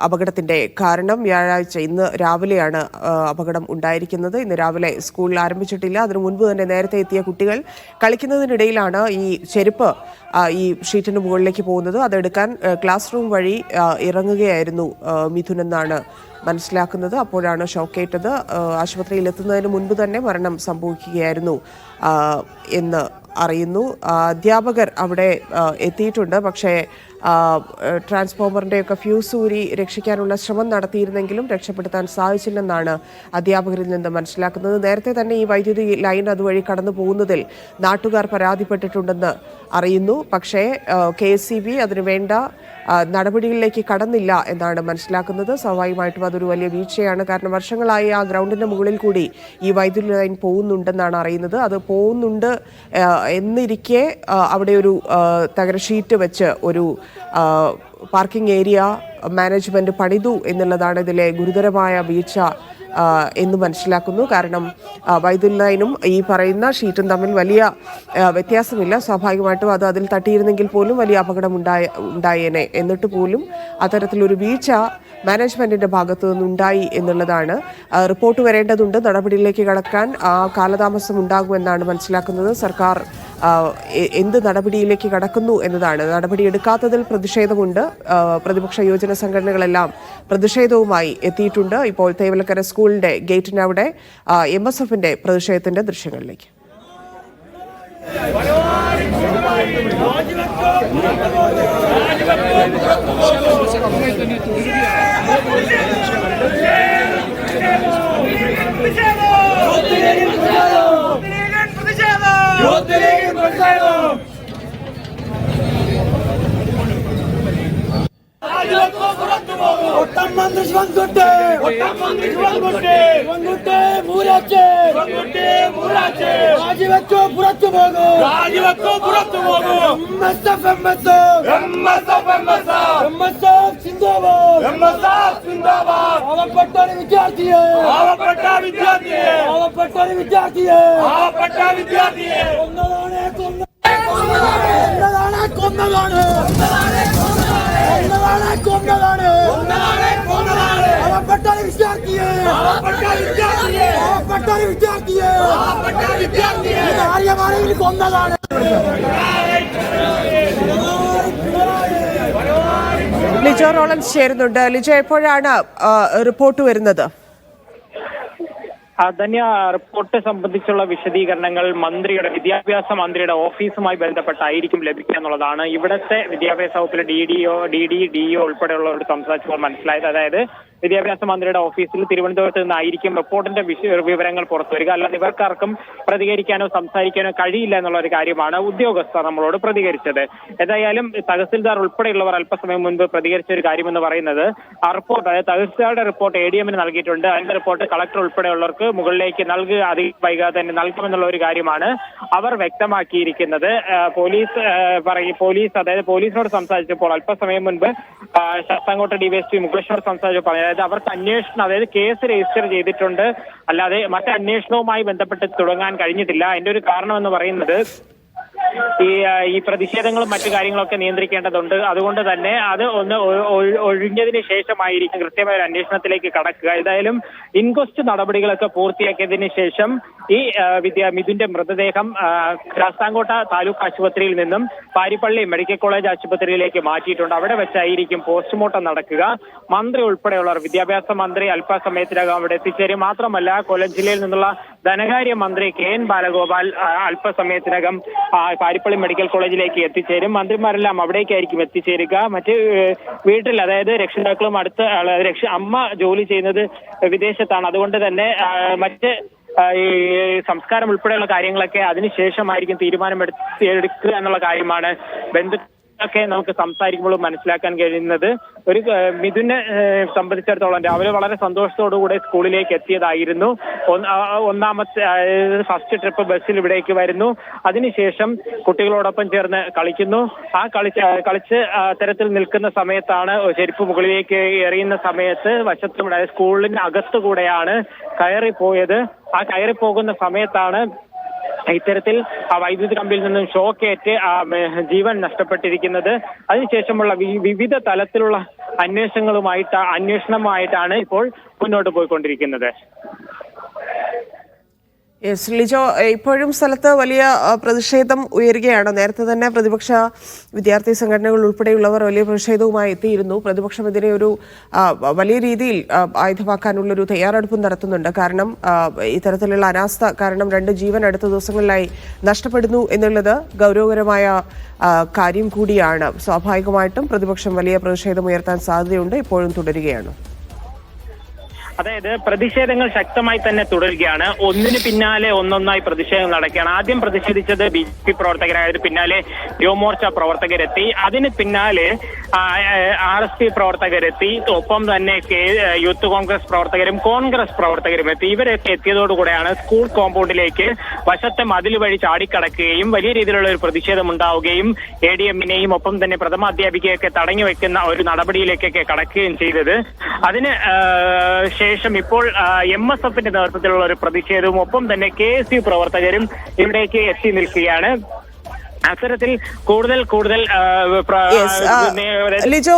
അപകടത്തിന്റെ കാരണം. വ്യാഴാഴ്ച ഇന്ന് രാവിലെയാണ് അപകടം ഉണ്ടായിരിക്കുന്നത്. ഇന്ന് രാവിലെ സ്കൂളിൽ ആരംഭിച്ചിട്ടില്ല. അതിനു മുൻപ് തന്നെ നേരത്തെ എത്തിയ കുട്ടികൾ കളിക്കുന്നതിനിടയിലാണ് ഈ ചെരുപ്പ് ഈ ഷീറ്റിന് മുകളിലേക്ക് പോകുന്നത്. അതെടുക്കാൻ ക്ലാസ് റൂം വഴി ഇറങ്ങുകയായിരുന്നു മിഥുൻ എന്നാണ് മനസ്സിലാക്കുന്നത്. അപ്പോഴാണ് ഷോക്കേറ്റത്. ആശുപത്രിയിൽ എത്തുന്നതിന് മുൻപ് തന്നെ മരണം സംഭവിക്കുകയായിരുന്നു എന്ന് അറിയുന്നു. അധ്യാപകർ അവിടെ എത്തിയിട്ടുണ്ട്. പക്ഷേ ട്രാൻസ്ഫോമറിൻ്റെയൊക്കെ ഫ്യൂസ് ഊരി രക്ഷിക്കാനുള്ള ശ്രമം നടത്തിയിരുന്നെങ്കിലും രക്ഷപ്പെടുത്താൻ സാധിച്ചില്ലെന്നാണ് അധ്യാപകരിൽ നിന്ന് മനസ്സിലാക്കുന്നത്. നേരത്തെ തന്നെ ഈ വൈദ്യുതി ലൈൻ അതുവഴി കടന്നു പോകുന്നതിൽ നാട്ടുകാർ പരാതിപ്പെട്ടിട്ടുണ്ടെന്ന് അറിയുന്നു. പക്ഷേ KSEB അതിനുവേണ്ട നടപടികളിലേക്ക് കടന്നില്ല എന്നാണ് മനസ്സിലാക്കുന്നത്. സ്വാഭാവികമായിട്ടും അതൊരു വലിയ വീഴ്ചയാണ്. കാരണം വർഷങ്ങളായി ആ ഗ്രൗണ്ടിൻ്റെ മുകളിൽ കൂടി ഈ വൈദ്യുതി ലൈൻ പോകുന്നുണ്ടെന്നാണ് അറിയുന്നത്. അത് പോകുന്നുണ്ട് എന്നിരിക്കെ അവിടെ ഒരു തകര ഷീറ്റ് വെച്ച് ഒരു പാർക്കിംഗ് ഏരിയ മാനേജ്മെന്റ് പണിതു എന്നുള്ളതാണ് ഇതിലെ ഗുരുതരമായ വീഴ്ച എന്ന് മനസ്സിലാക്കുന്നു. കാരണം വൈദ്യുതി ലൈനും ഈ പറയുന്ന ഷീറ്റും തമ്മിൽ വലിയ വ്യത്യാസമില്ല. സ്വാഭാവികമായിട്ടും അത് അതിൽ തട്ടിയിരുന്നെങ്കിൽ പോലും വലിയ അപകടം ഉണ്ടായേനെ. എന്നിട്ട് പോലും അത്തരത്തിലൊരു വീഴ്ച മാനേജ്മെന്റിന്റെ ഭാഗത്തു നിന്നുണ്ടായി എന്നുള്ളതാണ്. റിപ്പോർട്ട് വരേണ്ടതുണ്ട്. നടപടിയിലേക്ക് കടക്കാൻ കാലതാമസം ഉണ്ടാകുമെന്നാണ് മനസ്സിലാക്കുന്നത്. സർക്കാർ എന്ത് നടപടിയിലേക്ക് കടക്കുന്നു എന്നതാണ്. നടപടിയെടുക്കാത്തതിൽ പ്രതിഷേധമുണ്ട്. പ്രതിപക്ഷ യുവജന സംഘടനകളെല്ലാം പ്രതിഷേധവുമായി എത്തിയിട്ടുണ്ട്. ഇപ്പോൾ തേവലക്കര സ്കൂളിന്റെ ഗേറ്റിനവിടെ MSFന്റെ പ്രതിഷേധത്തിന്റെ ദൃശ്യങ്ങളിലേക്ക്. ലിജോ റോളൻസ് ചേരുന്നുണ്ട്. ലിജോ, എപ്പോഴാണ് റിപ്പോർട്ട് വരുന്നത്? ധന്യ, റിപ്പോർട്ട് സംബന്ധിച്ചുള്ള വിശദീകരണങ്ങൾ വിദ്യാഭ്യാസ മന്ത്രിയുടെ ഓഫീസുമായി ബന്ധപ്പെട്ടായിരിക്കും ലഭിക്കുക എന്നുള്ളതാണ് ഇവിടുത്തെ വിദ്യാഭ്യാസ വകുപ്പിലെ DDO ഉൾപ്പെടെയുള്ളവരോട് സംസാരിച്ചപ്പോൾ മനസ്സിലായത്. അതായത് വിദ്യാഭ്യാസ മന്ത്രിയുടെ ഓഫീസിൽ തിരുവനന്തപുരത്ത് നിന്നായിരിക്കും റിപ്പോർട്ടിന്റെ വിവരങ്ങൾ പുറത്തു വരിക. അല്ലാതെ ഇവർക്കാർക്കും പ്രതികരിക്കാനോ സംസാരിക്കാനോ കഴിയില്ല എന്നുള്ള ഒരു കാര്യമാണ് ഉദ്യോഗസ്ഥർ നമ്മളോട് പ്രതികരിച്ചത്. ഏതായാലും തഹസിൽദാർ ഉൾപ്പെടെയുള്ളവർ അല്പസമയം മുൻപ് പ്രതികരിച്ച ഒരു കാര്യമെന്ന് പറയുന്നത് ആ റിപ്പോർട്ട്, അതായത് തഹസിൽദാരുടെ റിപ്പോർട്ട് ADM-ന് നൽകിയിട്ടുണ്ട്. അതിന്റെ റിപ്പോർട്ട് കളക്ടർ ഉൾപ്പെടെയുള്ളവർക്ക് മുകളിലേക്ക് അധികം വൈകാതെ തന്നെ നൽകുമെന്നുള്ള ഒരു കാര്യമാണ് അവർ വ്യക്തമാക്കിയിരിക്കുന്നത്. പോലീസിനോട് സംസാരിച്ചപ്പോൾ അല്പസമയം മുൻപ് ശാസ്താംകോട്ട DYSP മുകേഷിനോട് സംസാരിച്ചപ്പോൾ അതായത് അവർക്ക് അന്വേഷണം, അതായത് കേസ് രജിസ്റ്റർ ചെയ്തിട്ടുണ്ട്, അല്ലാതെ മറ്റ് അന്വേഷണവുമായി ബന്ധപ്പെട്ട് തുടങ്ങാൻ കഴിഞ്ഞിട്ടില്ല. അതിന്റെ ഒരു കാരണം എന്ന് പറയുന്നത് ഈ പ്രതിഷേധങ്ങളും മറ്റു കാര്യങ്ങളൊക്കെ നിയന്ത്രിക്കേണ്ടതുണ്ട്. അതുകൊണ്ട് തന്നെ അത് ഒന്ന് ഒഴിഞ്ഞതിന് ശേഷമായിരിക്കും കൃത്യമായ ഒരു അന്വേഷണത്തിലേക്ക് കടക്കുക. ഏതായാലും ഇൻക്വസ്റ്റ് നടപടികളൊക്കെ പൂർത്തിയാക്കിയതിന് ശേഷം ഈ മിഥുന്റെ മൃതദേഹം ശാസ്താംകോട്ട താലൂക്ക് ആശുപത്രിയിൽ നിന്നും പാരിപ്പള്ളി മെഡിക്കൽ കോളേജ് ആശുപത്രിയിലേക്ക് മാറ്റിയിട്ടുണ്ട്. അവിടെ വെച്ചായിരിക്കും പോസ്റ്റ്മോർട്ടം നടക്കുക. മന്ത്രി ഉൾപ്പെടെയുള്ളവർ, വിദ്യാഭ്യാസ മന്ത്രി അല്പസമയത്തിനകം അവിടെ എത്തിച്ചേരും. മാത്രമല്ല, കൊല്ലം ജില്ലയിൽ നിന്നുള്ള ധനകാര്യ മന്ത്രി KN ബാലഗോപാൽ അല്പസമയത്തിനകം പാരിപ്പള്ളി മെഡിക്കൽ കോളേജിലേക്ക് എത്തിച്ചേരും. മന്ത്രിമാരെല്ലാം അവിടേക്കായിരിക്കും എത്തിച്ചേരുക. മറ്റ് വീട്ടിൽ, അതായത് രക്ഷിതാക്കളും അമ്മ ജോലി ചെയ്യുന്നത് വിദേശത്താണ്. അതുകൊണ്ട് തന്നെ മറ്റ് ഈ സംസ്കാരം ഉൾപ്പെടെയുള്ള കാര്യങ്ങളൊക്കെ അതിനുശേഷമായിരിക്കും തീരുമാനമെടുക്കുക എന്നുള്ള കാര്യമാണ് ഒക്കെ നമുക്ക് സംസാരിക്കുമ്പോൾ മനസ്സിലാക്കാൻ കഴിയുന്നത്. ഒരു മിഥുനെ സംബന്ധിച്ചിടത്തോളം രാവിലെ വളരെ സന്തോഷത്തോടുകൂടെ സ്കൂളിലേക്ക് എത്തിയതായിരുന്നു. ഒന്നാമത്തെ ഫസ്റ്റ് ട്രിപ്പ് ബസ്സിൽ ഇവിടേക്ക് വരുന്നു. അതിനുശേഷം കുട്ടികളോടൊപ്പം ചേർന്ന് കളിക്കുന്നു. കളിച്ച് തരത്തിൽ നിൽക്കുന്ന സമയത്താണ് ചെരുപ്പ് മുകളിലേക്ക് എറിയുന്ന സമയത്ത് വശത്തുകൂടെ, സ്കൂളിന് അകത്തുകൂടെയാണ് കയറിപ്പോയത്. ആ കയറിപ്പോകുന്ന സമയത്താണ് ഇത്തരത്തിൽ ആ വൈദ്യുതി കമ്പിയിൽ നിന്നും ഷോക്കേറ്റ് ജീവൻ നഷ്ടപ്പെട്ടിരിക്കുന്നത്. അതിനുശേഷമുള്ള വിവിധ തലത്തിലുള്ള അന്വേഷണമായിട്ടാണ് ഇപ്പോൾ മുന്നോട്ട് പോയിക്കൊണ്ടിരിക്കുന്നത്. യെസ് ലിജോ, ഇപ്പോഴും സ്ഥലത്ത് വലിയ പ്രതിഷേധം ഉയരുകയാണ്. നേരത്തെ തന്നെ പ്രതിപക്ഷ വിദ്യാർത്ഥി സംഘടനകൾ ഉൾപ്പെടെയുള്ളവർ വലിയ പ്രതിഷേധവുമായി എത്തിയിരുന്നു. പ്രതിപക്ഷം ഇതിനെ ഒരു വലിയ രീതിയിൽ ആയുധമാക്കാനുള്ളൊരു തയ്യാറെടുപ്പ് നടത്തുന്നുണ്ട്. കാരണം ഇത്തരത്തിലുള്ള അനാസ്ഥ കാരണം 2 ജീവൻ അടുത്ത ദിവസങ്ങളിലായി നഷ്ടപ്പെടുന്നു എന്നുള്ളത് ഗൗരവകരമായ കാര്യം കൂടിയാണ്. സ്വാഭാവികമായിട്ടും പ്രതിപക്ഷം വലിയ പ്രതിഷേധം ഉയർത്താൻ സാധ്യതയുണ്ട്. ഇപ്പോഴും തുടരുകയാണ്. അതായത് പ്രതിഷേധങ്ങൾ ശക്തമായി തന്നെ തുടരുകയാണ്. ഒന്നിന് പിന്നാലെ ഒന്നൊന്നായി പ്രതിഷേധങ്ങൾ നടക്കുകയാണ്. ആദ്യം പ്രതിഷേധിച്ചത് BJP പ്രവർത്തകരായത്, പിന്നാലെ യുവമോർച്ച പ്രവർത്തകരെത്തി, അതിന് പിന്നാലെ RSP പ്രവർത്തകരെത്തി, ഒപ്പം തന്നെ യൂത്ത് കോൺഗ്രസ് പ്രവർത്തകരും കോൺഗ്രസ് പ്രവർത്തകരും എത്തി. ഇവരൊക്കെ എത്തിയതോടുകൂടെയാണ് സ്കൂൾ കോമ്പൗണ്ടിലേക്ക് വശത്തെ മതിൽ വഴി ചാടിക്കടക്കുകയും വലിയ രീതിയിലുള്ള ഒരു പ്രതിഷേധം ഉണ്ടാവുകയും ADM-നെയും ഒപ്പം തന്നെ പ്രഥമാധ്യാപികയൊക്കെ തടഞ്ഞു വെക്കുന്ന ഒരു നടപടിയിലേക്കൊക്കെ കടക്കുകയും ചെയ്തത്. അതിന് ശേഷം ഇപ്പോൾ MSFന്റെ നേതൃത്വത്തിലുള്ള ഒരു പ്രതിഷേധവും ഒപ്പം തന്നെ KSU പ്രവർത്തകരും ഇവിടേക്ക് എത്തി നിൽക്കുകയാണ്. അത്തരത്തിൽ കൂടുതൽ ലിജോ,